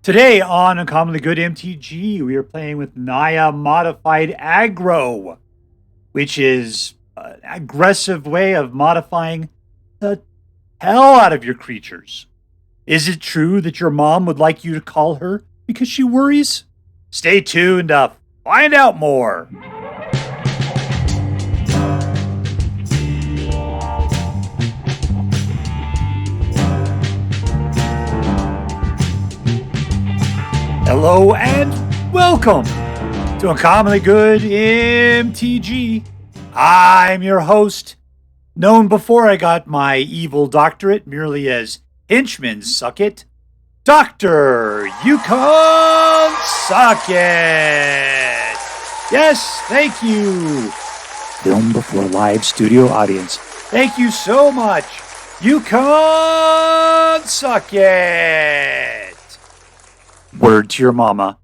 Today on Uncommonly Good MTG, we are playing with Naya Modified Aggro, which is an aggressive way of modifying the hell out of your creatures. Is it true that your mom would like you to call her because she worries? Stay tuned to find out more. Hello and welcome to Uncommonly Good MTG. I'm your host, known before I got my evil doctorate merely as Henchman Sucket, Dr. Yukon Sucket. Yes, thank you. Film before live studio audience. Thank you so much, Yukon Sucket. Word to your mama.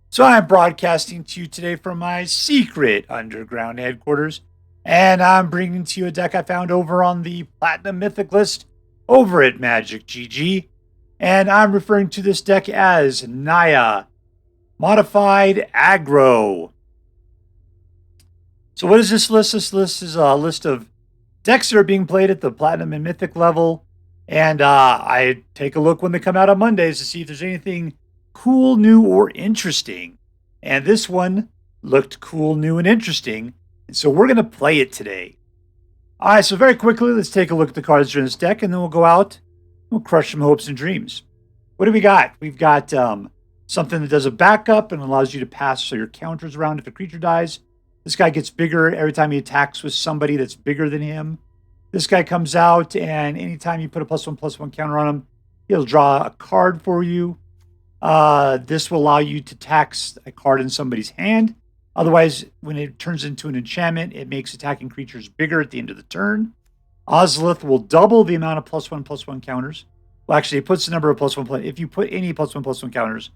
So I'm broadcasting to you today from my secret underground headquarters, and I'm bringing to you a deck I found over on the Platinum Mythic list over at Magic GG, and I'm referring to this deck as Naya Modified Aggro. So what is this list? This list is a list of decks that are being played at the Platinum and Mythic level, and I take a look when they come out on Mondays to see if there's anything cool, new, or interesting. And this one looked cool, new, and interesting. And so we're going to play it today. All right, so very quickly, let's take a look at the cards in this deck, and then we'll go out and we'll crush some hopes and dreams. What do we got? We've got something that does a backup and allows you to pass so your counters around if a creature dies. This guy gets bigger every time he attacks with somebody that's bigger than him. This guy comes out, and anytime you put a +1/+1 counter on him, he'll draw a card for you. This will allow you to tax a card in somebody's hand. Otherwise, when it turns into an enchantment, it makes attacking creatures bigger at the end of the turn. Ozolith will double the amount of +1/+1 counters. Well, actually, it puts the number of +1/+1. If you put any +1/+1 counters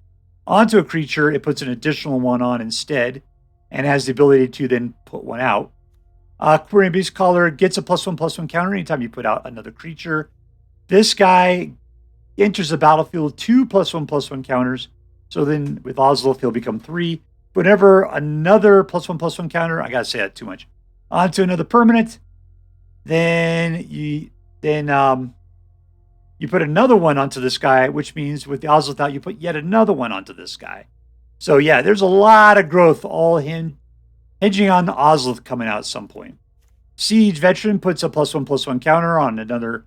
onto a creature, it puts an additional one on instead, and has the ability to then put one out. Quirion Beastcaller gets a +1/+1 counter anytime you put out another creature. This guy enters the battlefield with 2 +1/+1 counters. So then with Ozolith, he'll become 3. Whenever another +1/+1 counter, I gotta say that too much, onto another permanent, then you put another one onto this guy, which means with the Ozolith out, you put yet another one onto this guy. So yeah, there's a lot of growth all hinging on the Ozolith coming out at some point. Siege Veteran puts a +1/+1 counter on another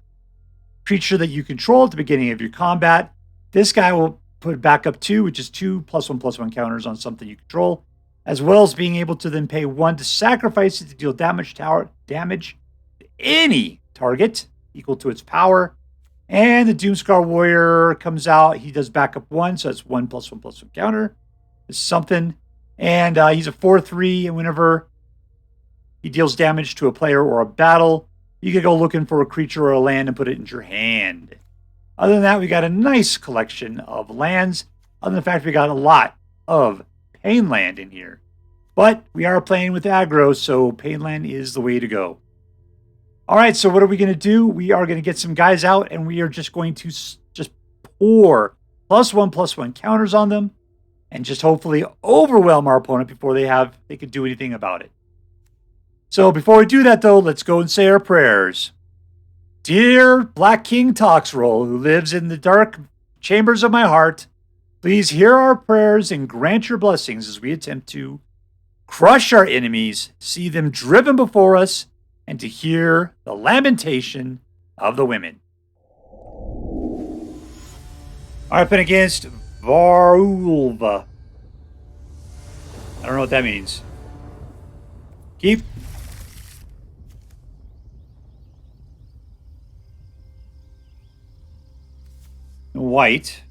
creature that you control at the beginning of your combat. This guy will put back up 2, which is 2 +1/+1 counters on something you control, as well as being able to then pay 1 to sacrifice it to deal damage to any target equal to its power. And the Doomskar Warrior comes out. He does back up 1, so that's 1 +1/+1 counter. It's something. And he's a 4/3, and whenever he deals damage to a player or a battle, you can go looking for a creature or a land and put it in your hand. Other than that, we got a nice collection of lands. Other than the fact we got a lot of Painland in here. But we are playing with aggro, so Painland is the way to go. All right, so what are we going to do? We are going to get some guys out, and we are just going to just pour +1/+1 counters on them, and just hopefully overwhelm our opponent before they could do anything about it. So before we do that, though, let's go and say our prayers. Dear Black King Toxroll, who lives in the dark chambers of my heart, please hear our prayers and grant your blessings as we attempt to crush our enemies, see them driven before us, and to hear the lamentation of the women. Up and against Varulva. I don't know what that means. Keep. White.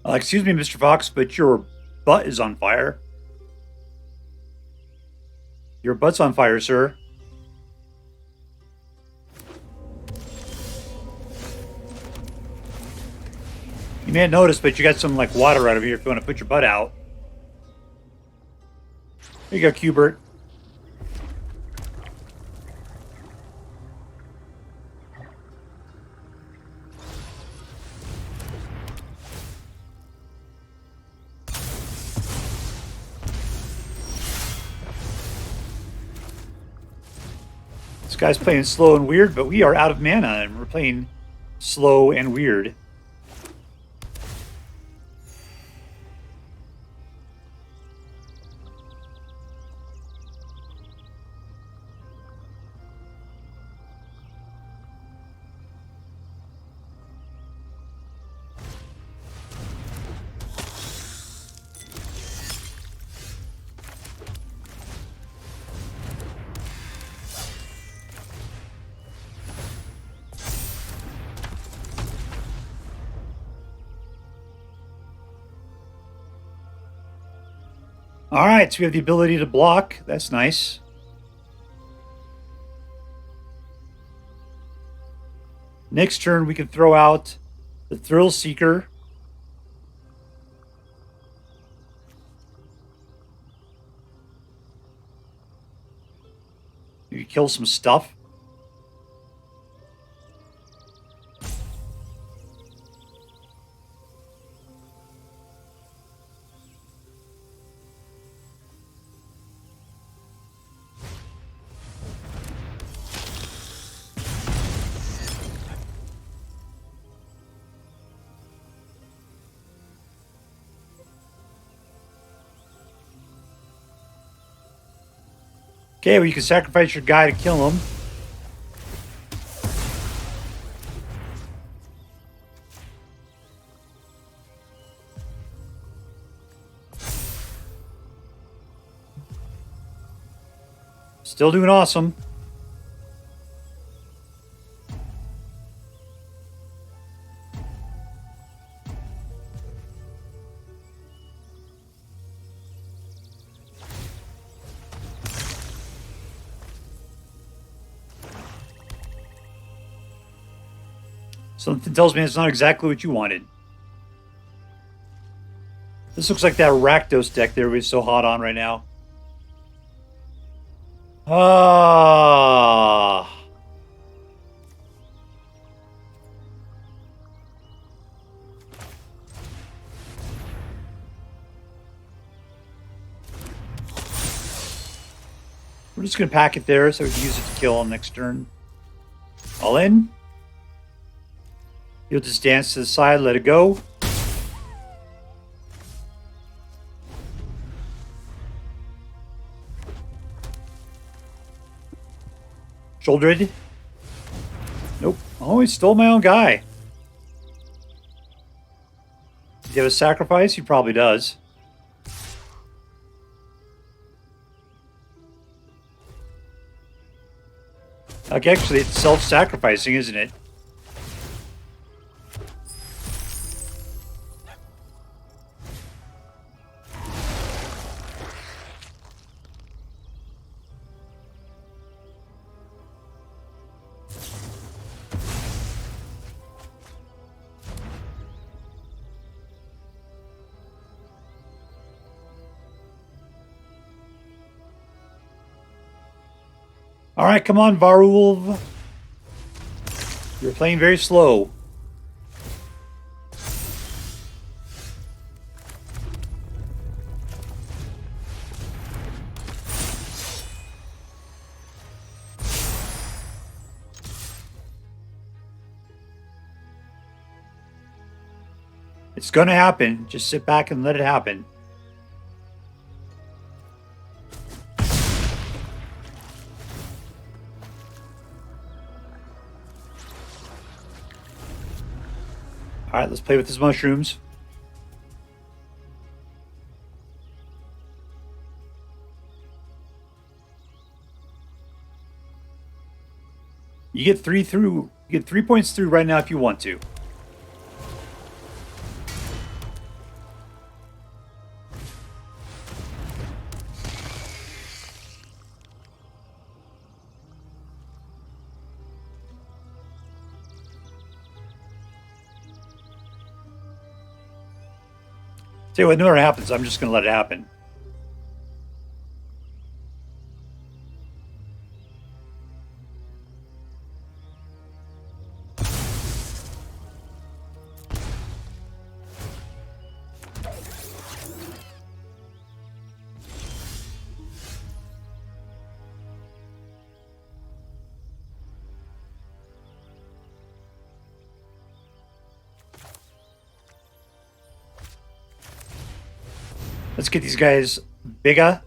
Excuse me, Mr. Fox, but your butt is on fire. Your butt's on fire, sir. You may have noticed, but you got some like water right over here if you want to put your butt out. There you go, Cubert. This guy's playing slow and weird, but we are out of mana and we're playing slow and weird. All right, so we have the ability to block. That's nice. Next turn, we can throw out the Thrillseeker. You kill some stuff. Okay, well, you can sacrifice your guy to kill him. Still doing awesome. Something tells me it's not exactly what you wanted. This looks like that Rakdos deck that everybody's so hot on right now. Ah. We're just going to pack it there so we can use it to kill him next turn. All in. You'll just dance to the side, let it go. Shouldered. Nope. Oh, he stole my own guy. Does he have a sacrifice? He probably does. Like, actually, it's self-sacrificing, isn't it? All right, come on, Varulv. You're playing very slow. It's going to happen. Just sit back and let it happen. All right, let's play with his mushrooms. You get 3 through. You get 3 points through right now if you want to. Tell you what, no matter what happens, I'm just going to let it happen. Let's get these guys bigger.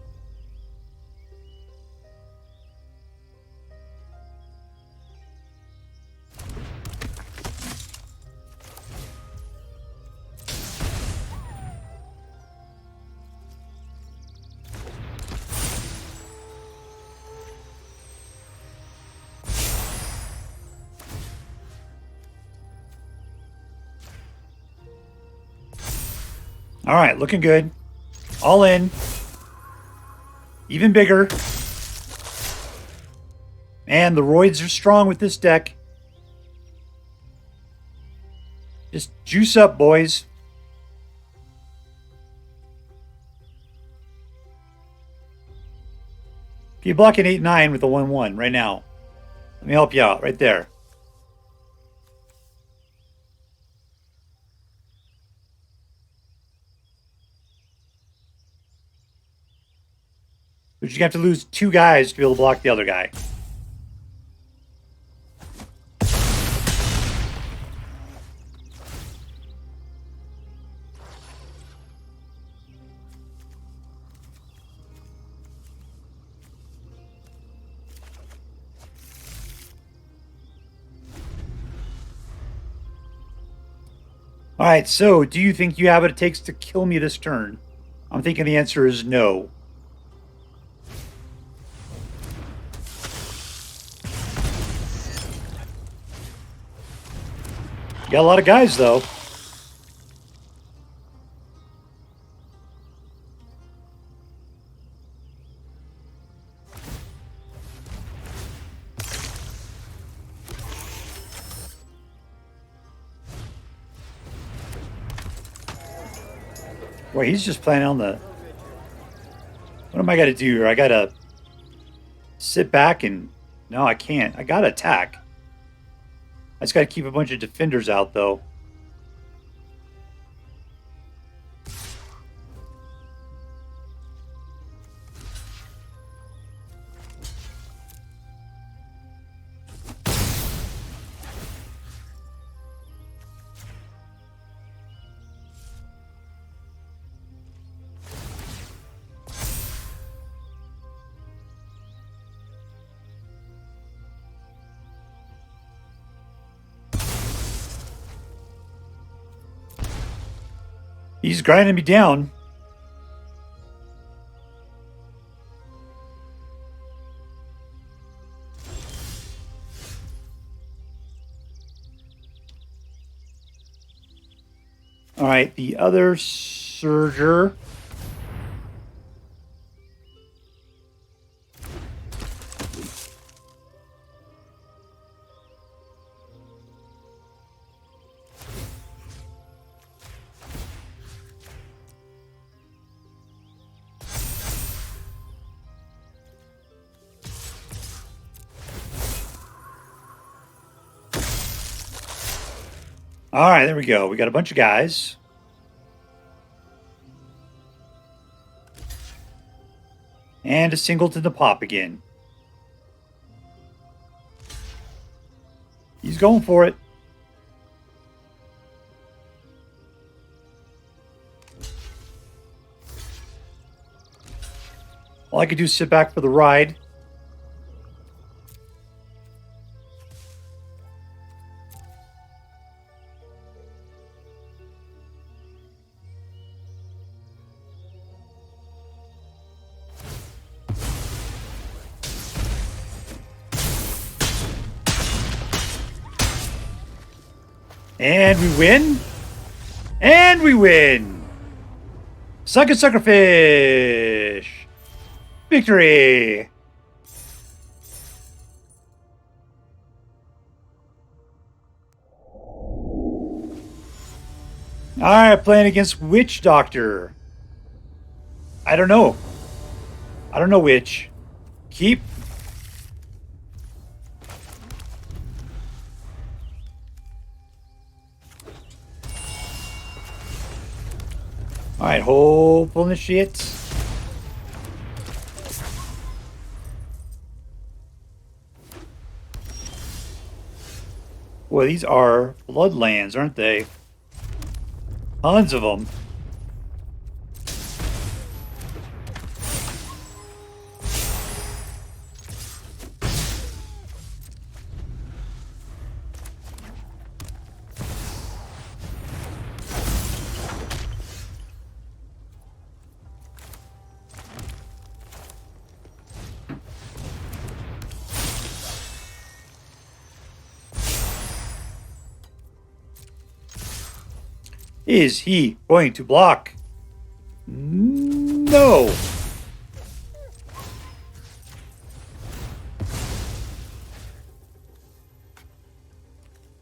All right, looking good. All in. Even bigger. Man, the roids are strong with this deck. Just juice up, boys. If you block an 8-9 with a 1-1 right now, let me help you out right there. But you have to lose 2 guys to be able to block the other guy. Alright, so do you think you have what it takes to kill me this turn? I'm thinking the answer is no. You got a lot of guys, though. Boy, he's just playing on the... What am I got to do here? I got to sit back and... No, I can't. I got to attack. I just got to keep a bunch of defenders out, though. He's grinding me down. All right, the other Surger. All right, there we go. We got a bunch of guys. And a singleton to pop again. He's going for it. All I could do is sit back for the ride. And we win. And we win. Sucker Suckerfish. Victory. Alright, playing against WitchDoctor. I don't know. I don't know which. Keep. Alright, hopeful the shit. Boy, these are bloodlands, aren't they? Tons of them. Is he going to block? No.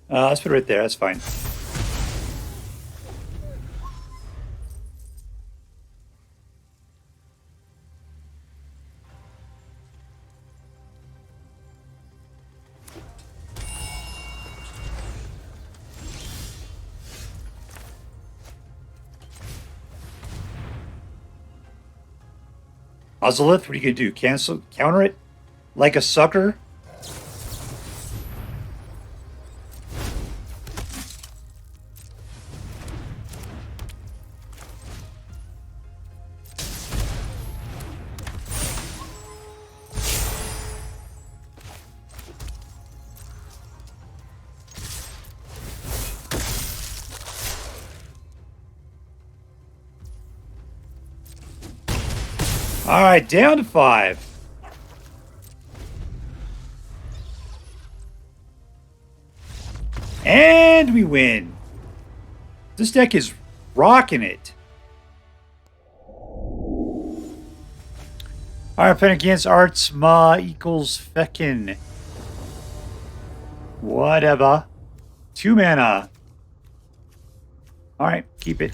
Let's put it right there. That's fine. Ozolith, what are you going to do? Counter it? Like a sucker? All right, down to 5. And we win. This deck is rocking it. All right, playing against Arts.ma equals fkin. Whatever. 2 mana. All right, keep it.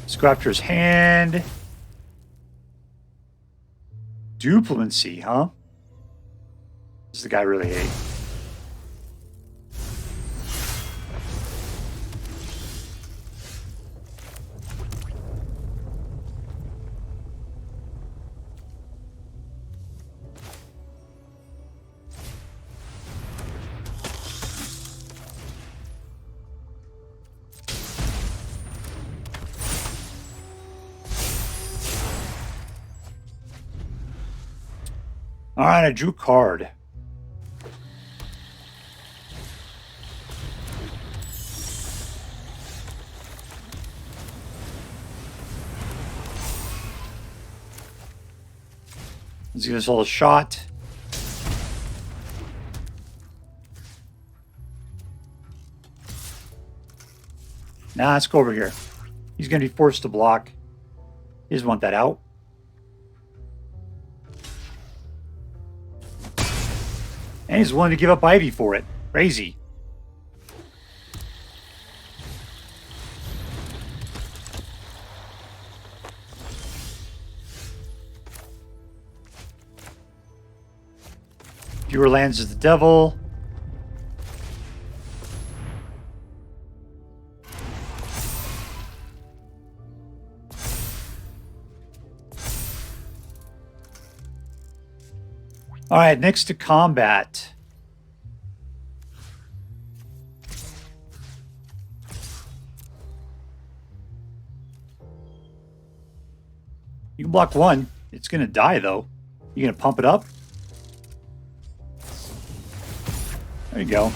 Let's go after his hand. Duplomacy, huh? This is the guy I really hate. All right, I drew a card. Let's give this all a shot. Nah, let's go over here. He's going to be forced to block. He doesn't want that out. And he's willing to give up Ivy for it. Crazy. Fewer lands as the devil. All right, next to combat. You can block 1. It's going to die, though. You going to pump it up? There you go.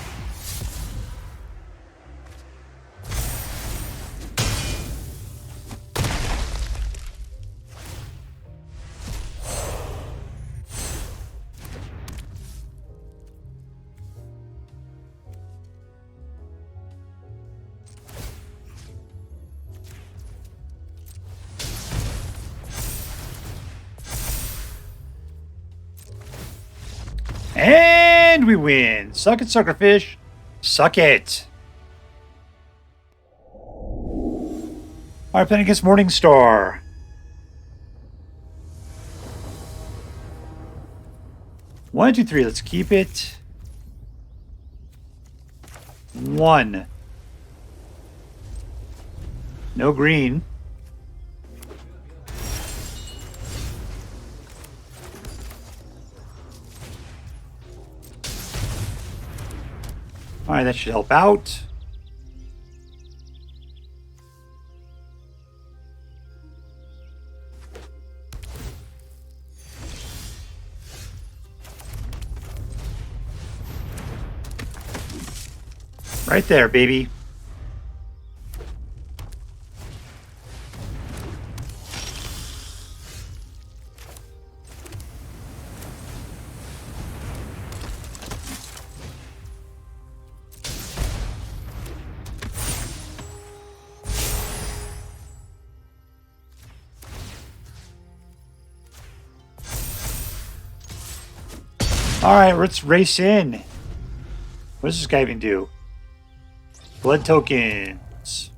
And we win. Suck it, suckerfish. Suck it. All right, playing against Morningstar. One, two, three. Let's keep it. 1. No green. All right, that should help out. Right there, baby. All right, let's race in. What does this guy even do? Blood tokens.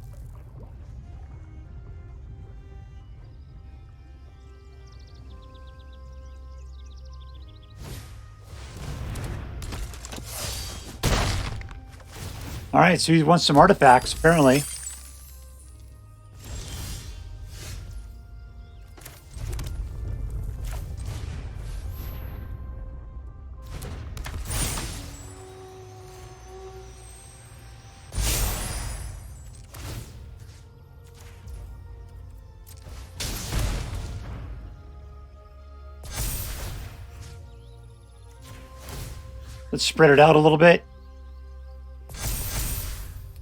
All right, so he wants some artifacts, apparently. Let's spread it out a little bit.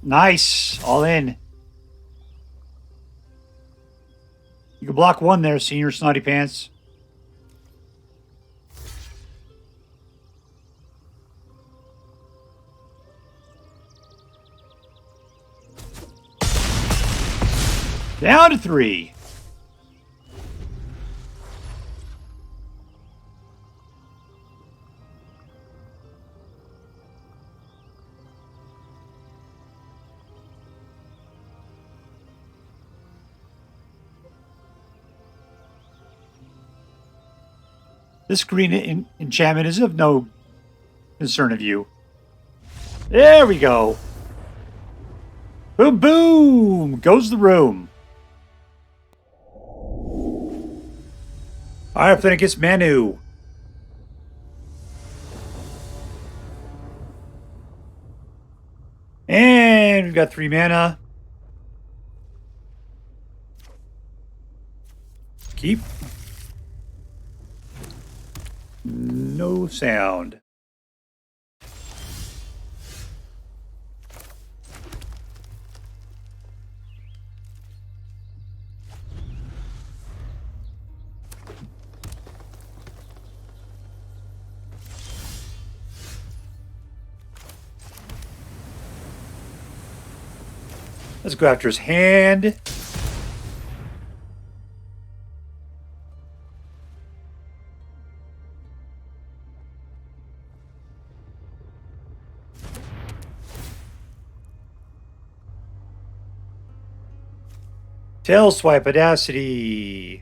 Nice. All in. You can block 1 there, Senior Snotty Pants. Down to 3. This green enchantment is of no concern of you. There we go. Boom, boom! Goes the room. All right, then it gets Manu. And we've got 3 mana. Keep. No sound. Let's go after his hand. Tail swipe, Audacity.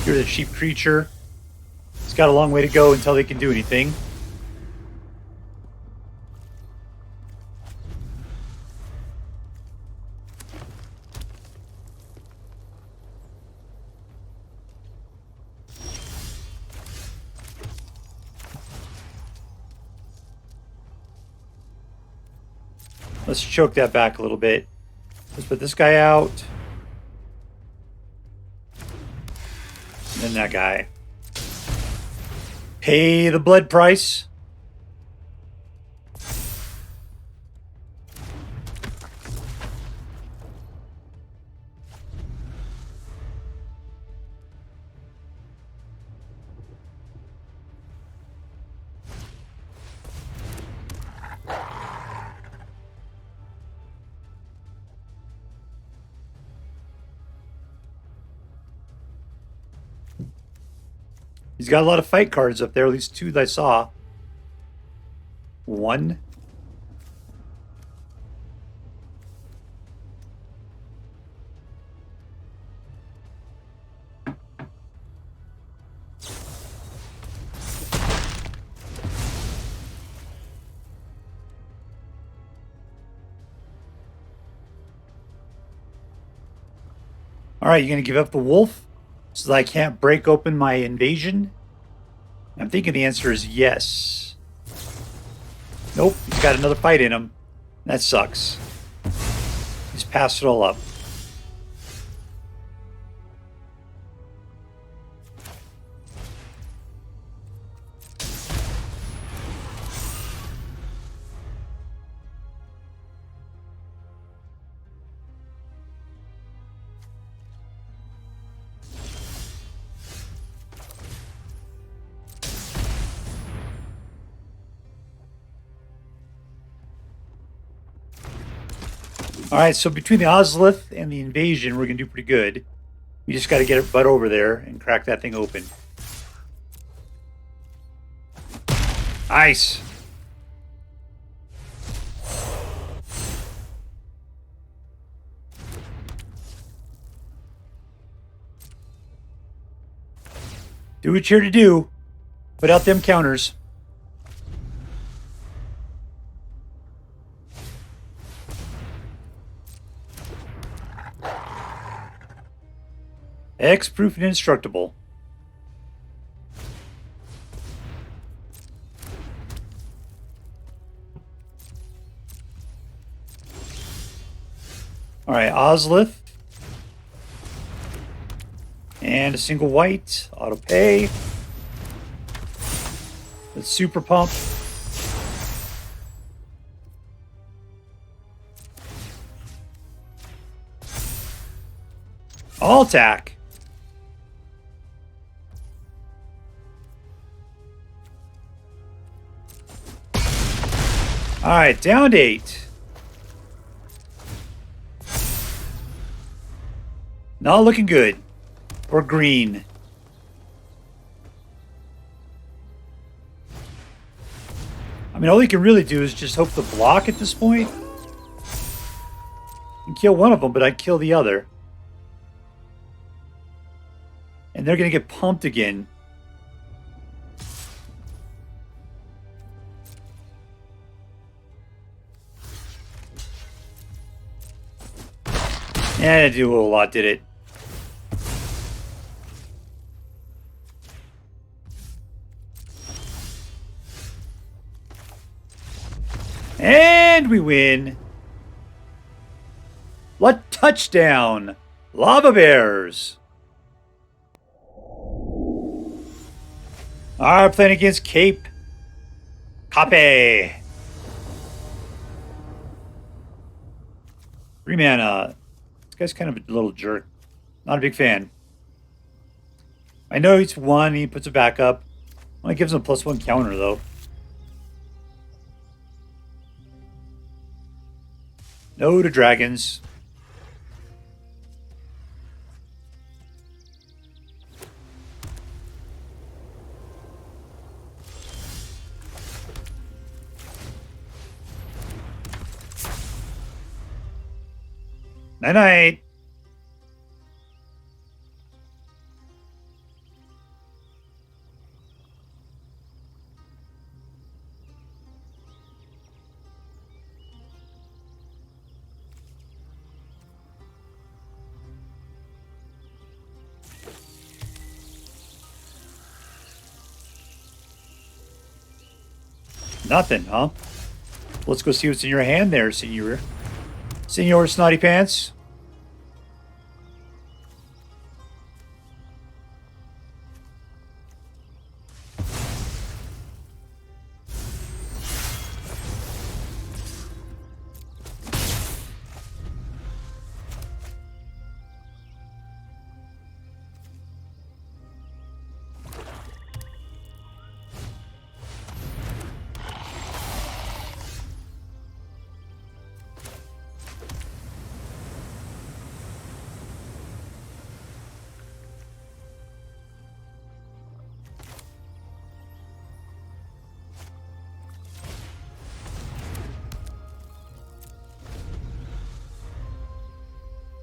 You're the cheap creature. It's got a long way to go until they can do anything. Let's choke that back a little bit. Let's put this guy out. And then that guy. Pay the blood price. He's got a lot of fight cards up there, at least 2 that I saw. 1. Alright, you gonna give up the wolf so that I can't break open my invasion? I'm thinking the answer is yes. Nope, he's got another fight in him. That sucks. He's passed it all up. Alright, so between the Ozolith and the invasion, we're going to do pretty good. We just got to get our butt over there and crack that thing open. Nice! Do what you're here to do. Put out them counters. X-proof and indestructible. Alright, Ozolith. And a single white. Auto pay. Let's super pump. All attack. Alright, down to 8. Not looking good. Or green. I mean, all you can really do is just hope to block at this point. And kill one of them, but I'd kill the other. And they're going to get pumped again. Yeah, it didn't do a whole lot, did it? And we win. What touchdown? Lava Bears. Alright, playing against Kape. Kape. 3 mana. This guy's kind of a little jerk. Not a big fan. I know he's 1, he puts it back up. Only gives him a +1 counter, though. No to dragons. Night-night. Nothing, huh? Let's go see what's in your hand there, Senor. Senor Snotty Pants.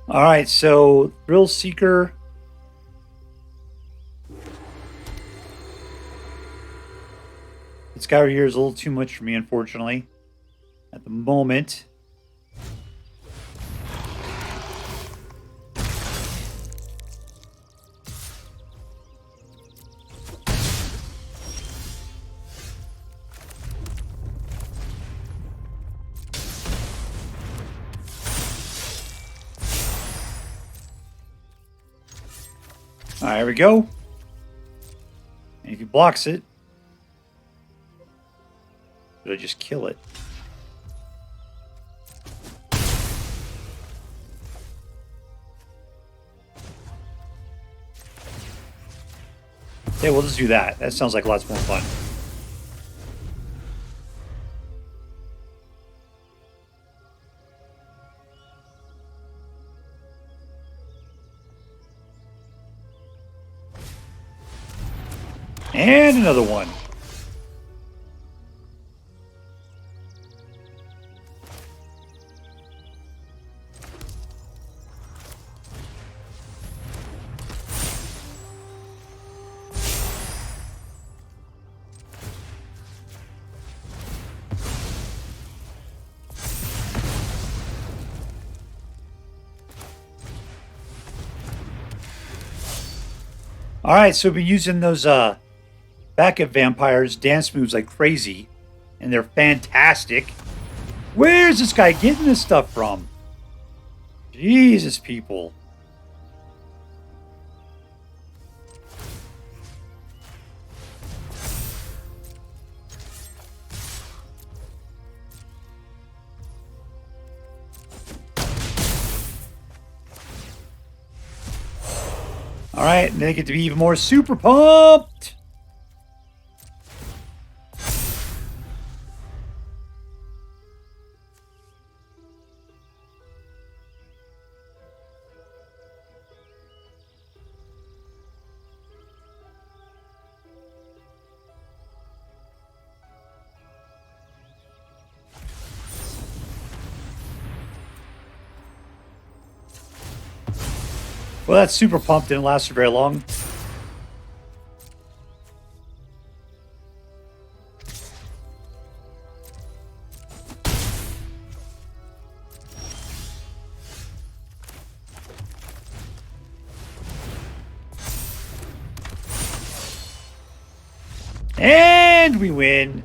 All right, so Thrillseeker. This guy over here is a little too much for me, unfortunately, at the moment. All right, here we go. And if he blocks it, it'll just kill it. Yeah, we'll just do that. That sounds like lots more fun. And another one. All right, so we've been using those backup vampires dance moves like crazy, and they're fantastic. Where's this guy getting this stuff from? Jesus, people. All right, and they get to be even more super pumped. Well, that super pump didn't last for very long. And we win.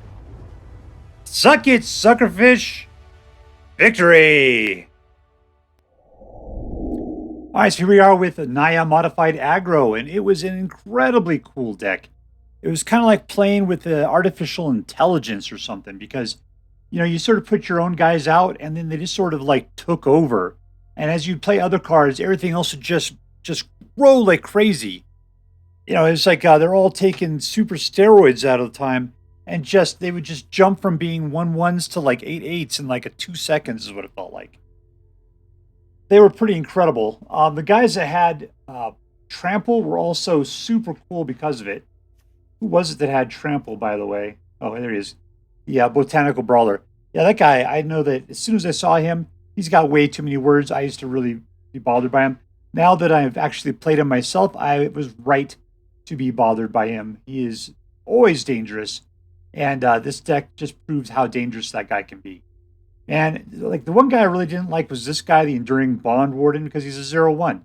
Suck it, suckerfish. Victory. All right, so here we are with Naya Modified Aggro, and it was an incredibly cool deck. It was kind of like playing with the artificial intelligence or something, because, you know, you sort of put your own guys out, and then they just sort of like took over. And as you play other cards, everything else would just grow like crazy. You know, it's like they're all taking super steroids out of the time, and they would just jump from being 1/1s to like 8/8s in like 2 seconds is what it felt like. They were pretty incredible. The guys that had Trample were also super cool because of it. Who was it that had Trample, by the way? Oh, there he is. Yeah, Botanical Brawler. Yeah, that guy, I know that as soon as I saw him, he's got way too many words. I used to really be bothered by him. Now that I've actually played him myself, I was right to be bothered by him. He is always dangerous. And this deck just proves how dangerous that guy can be. And like the one guy I really didn't like was this guy, the Enduring Bondwarden, because he's a 0/1. Of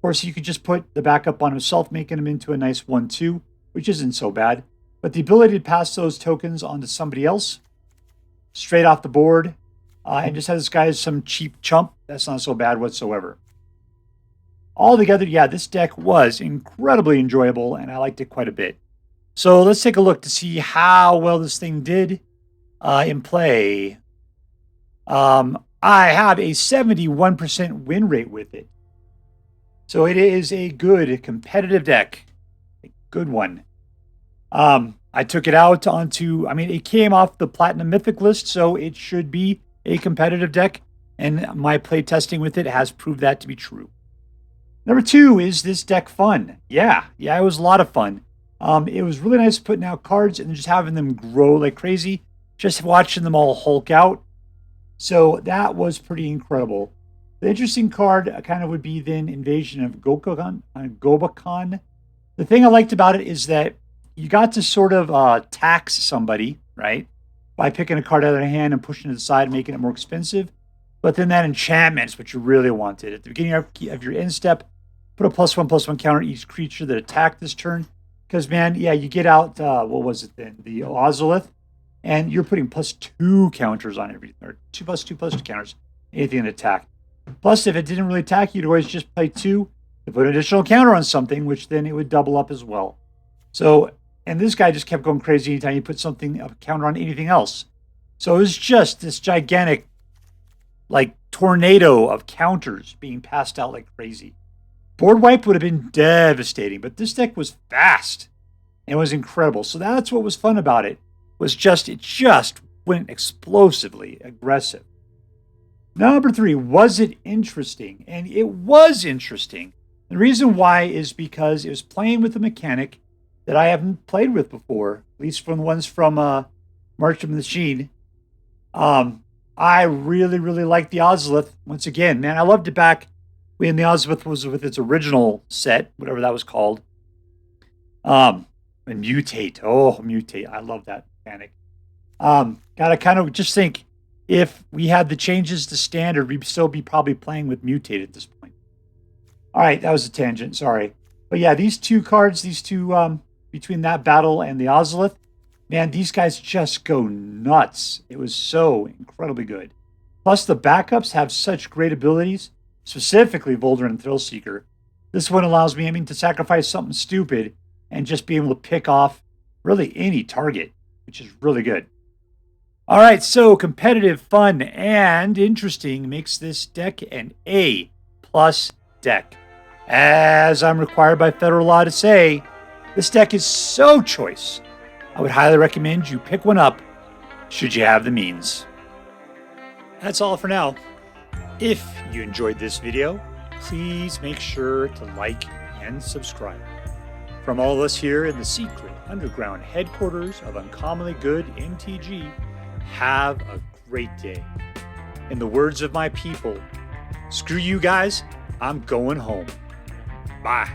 course, you could just put the backup on himself, making him into a nice 1/2, which isn't so bad. But the ability to pass those tokens onto somebody else straight off the board and just have this guy as some cheap chump, that's not so bad whatsoever. Altogether, yeah, this deck was incredibly enjoyable, and I liked it quite a bit. So let's take a look to see how well this thing did in play. I have a 71% win rate with it. So it is a good competitive deck. A good one. I took it out onto, it came off the Platinum Mythic list, so it should be a competitive deck. And my play testing with it has proved that to be true. Number 2, is this deck fun? Yeah, it was a lot of fun. It was really nice putting out cards and just having them grow like crazy. Just watching them all hulk out. So that was pretty incredible. The interesting card kind of would be then Invasion of Gobakhan. The thing I liked about it is that you got to sort of tax somebody, right? By picking a card out of their hand and pushing it aside and making it more expensive. But then that enchantment is what you really wanted. At the beginning of your end step, put a +1/+1 counter each creature that attacked this turn. Because, man, yeah, you get out, what was it then? The Ozolith. And you're putting +2 counters on everything. Or 2+2/+2 counters. Anything that attacked. Plus, if it didn't really attack, you'd always just play 2 to put an additional counter on something, which then it would double up as well. So, and this guy just kept going crazy anytime you put something, a counter on anything else. So it was just this gigantic, like, tornado of counters being passed out like crazy. Board wipe would have been devastating, but this deck was fast. And it was incredible. So that's what was fun about it. It just went explosively aggressive. Number 3, was it interesting? And it was interesting. The reason why is because it was playing with a mechanic that I haven't played with before, at least from the ones from March of the Machine. I really, really liked the Ozolith. Once again, man, I loved it back when the Ozolith was with its original set, whatever that was called. And Mutate. Oh, Mutate. I love that mechanic. Gotta kind of just think, if we had the changes to standard, we'd still be probably playing with Mutate at this point. All right, that was a tangent, sorry. But yeah, these two cards, between that battle and the Ozolith, man, these guys just go nuts. It was so incredibly good. Plus, the backups have such great abilities, specifically Voldaren Thrillseeker. This one allows me, to sacrifice something stupid and just be able to pick off really any target, which is really good. All right, so competitive, fun, and interesting makes this deck an A+ deck. As I'm required by federal law to say, this deck is so choice. I would highly recommend you pick one up should you have the means. That's all for now. If you enjoyed this video, please make sure to like and subscribe. From all of us here in the secret underground headquarters of Uncommonly Good MTG, have a great day. In the words of my people, screw you guys, I'm going home. Bye.